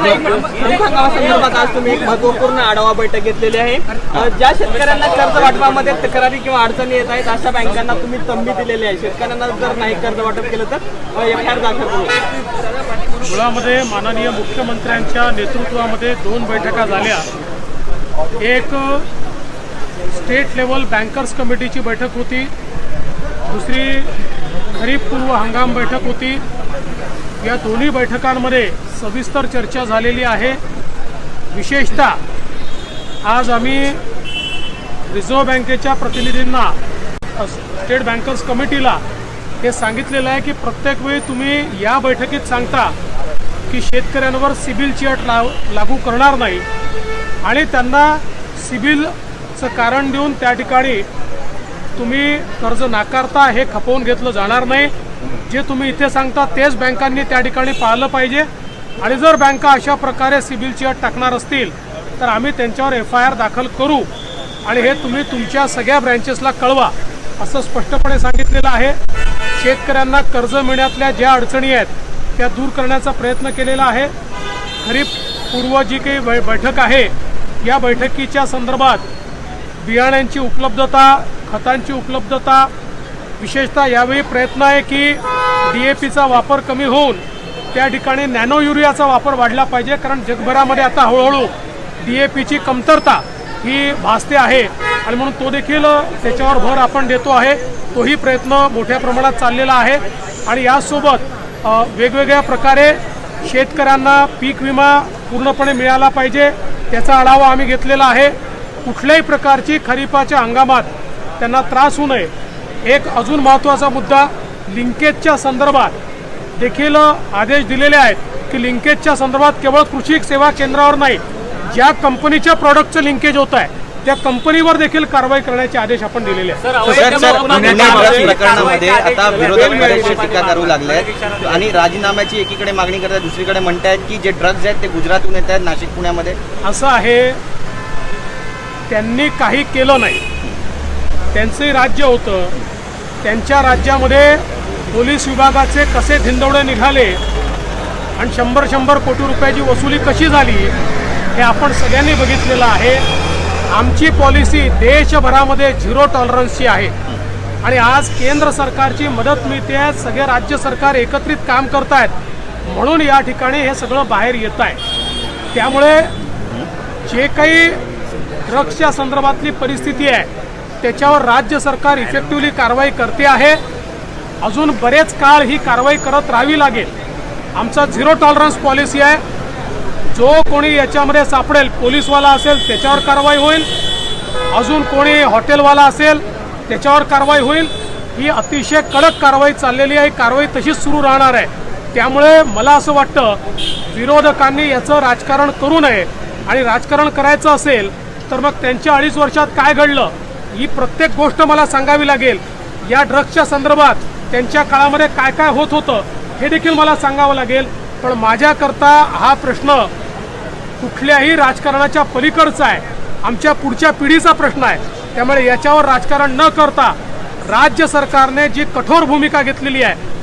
संदर्भात आज तुम्ही एक महत्वपूर्ण आढावा बैठक घेतलेली आहे। ज्या शेतकऱ्यांना कर्ज वाटपामध्ये तक्रारी किंवा अडचणी येत आहेत अशा बँकांना तुम्ही तंबी दिलेली आहे। शेतकऱ्यांना जर नाही कर्ज वाटप केलं तर एफआयआर दाखल करू। धुळ्यामध्ये माननीय मुख्यमंत्र्यांच्या नेतृत्वामध्ये 2 बैठका झाल्या। एक स्टेट लेवल बँकर्स कमिटीची बैठक होती, दुसरी खरीप पूर्व हंगाम बैठक होती। या दोन्ही बैठकांमध्ये सविस्तर चर्चा झालेली आहे। विशेषतः आज आम्ही रिझर्व्ह बँकेच्या प्रतिनिधींना, स्टेट बँकर्स कमिटीला हे सांगितलेलं आहे की प्रत्येक वेळी तुम्ही या बैठकीत सांगता की शेतकऱ्यांवर सिबिलची अट लागू करणार नाही आणि त्यांना सिबिलचं कारण देऊन त्या ठिकाणी तुम्ही कर्ज नाकारता हे खपवून घेतलं जाणार नाही। जे तुम्ही इथे सांगता तेच बँकांनी त्या ठिकाणी पाळलं पाहिजे आणि जर बँका अशा प्रकारे सिबिलची अट टाकणार असतील तर आम्ही त्यांच्यावर एफआयआर दाखल करू आणि हे तुम्ही तुमच्या सगळ्या ब्रँचेसला कळवा असं स्पष्टपणे सांगितलेलं आहे। शेतकऱ्यांना कर्ज मिळण्यातल्या ज्या अडचणी आहेत त्या दूर करण्याचा प्रयत्न केलेला आहे। खरीप पूर्व जी काही बैठक आहे या बैठकीच्या संदर्भात बियाण्यांची उपलब्धता, खतांची उपलब्धता, विशेषतः यावेळी प्रयत्न आहे की DAPचा वापर कमी होऊन त्या ठिकाणी नॅनो युरियाचा वापर वाढला पाहिजे, कारण जगभरामध्ये आता हळूहळू DAPची कमतरता ही भासते आहे आणि म्हणून तो देखील त्याच्यावर भर आपण देतो आहे। तोही प्रयत्न मोठ्या प्रमाणात चाललेला आहे आणि यासोबत वेगवेगळ्या प्रकारे शेतकऱ्यांना पीक विमा पूर्णपणे मिळाला पाहिजे त्याचा आढावा आम्ही घेतलेला आहे। कुठल्याही प्रकारची खरीपाच्या हंगामात त्यांना त्रास होऊ नये। एक अजून महत्त्वाचा मुद्दा, लिंकेजच्या संदर्भात देखील आदेश दिलेले आहेत की लिंकेजच्या संदर्भात केवळ कृषी सेवा केंद्रावर नाही, ज्या कंपनीच्या प्रॉडक्टचं लिंकेज होत आहे त्या कंपनीवर देखील कारवाई करण्याचे आदेश आपण दिलेले आहेत। प्रकरणामध्ये आता विरोधक बरेचसे टीका करू लागले आहेत आणि राजीनाम्याची एकीकडे मागणी करतात, दुसरीकडे म्हणतात की जे ड्रग्ज आहेत ते गुजरातहून येत आहेत नाशिक पुण्यामध्ये। असं आहे, त्यांनी काही केलं नाही, त्यांचे राज्य होतं, त्यांच्या राज्यामध्ये पोलीस विभागाचे कसे धिंदवडे निघाले आणि 100 कोटी रुपयाची वसुली कशी झाली हे आपण सगळ्यांनी बघितलेलं आहे। आमची पॉलिसी देशभरामध्ये 0 टॉलरन्सची आहे आणि आज केंद्र सरकारची मदत मिळते आहे, सगळे राज्य सरकार एकत्रित काम करत आहेत म्हणून या ठिकाणी हे सगळं बाहेर येत आहे। त्यामुळे जे काही ड्रग्सच्या संदर्भातली परिस्थिती आहे त्याच्यावर राज्य सरकार इफेक्टिव्हली कारवाई करते आहे। अजून बरेच काळ ही कारवाई करत राहावी लागेल। आमचा 0 टॉलरन्स पॉलिसी आहे, जो कोणी याच्यामध्ये सापडेल, पोलीसवाला असेल त्याच्यावर कारवाई होईल, अजून कोणी हॉटेलवाला असेल त्याच्यावर कारवाई होईल। ही अतिशय कडक कारवाई चाललेली आहे, कारवाई तशीच सुरू राहणार आहे। त्यामुळे मला असं वाटतं विरोधकांनी याचं राजकारण करू नये आणि राजकारण करायचं असेल तर मग त्यांच्या 2.5 वर्षात काय घडलं ही प्रत्येक गोष्ट मला सांगावी लागेल। या ड्रग्सच्या संदर्भात त्यांच्या काळामध्ये काय काय होत होतं हे देखील मला सांगावं लागेल, पण माझ्याकरता हा प्रश्न कुठल्याही राजकारणाच्या पलीकडचा आहे, आमच्या पुढच्या पिढीचा प्रश्न आहे। त्यामुळे याच्यावर राजकारण न करता राज्य सरकारने जी कठोर भूमिका घेतलेली आहे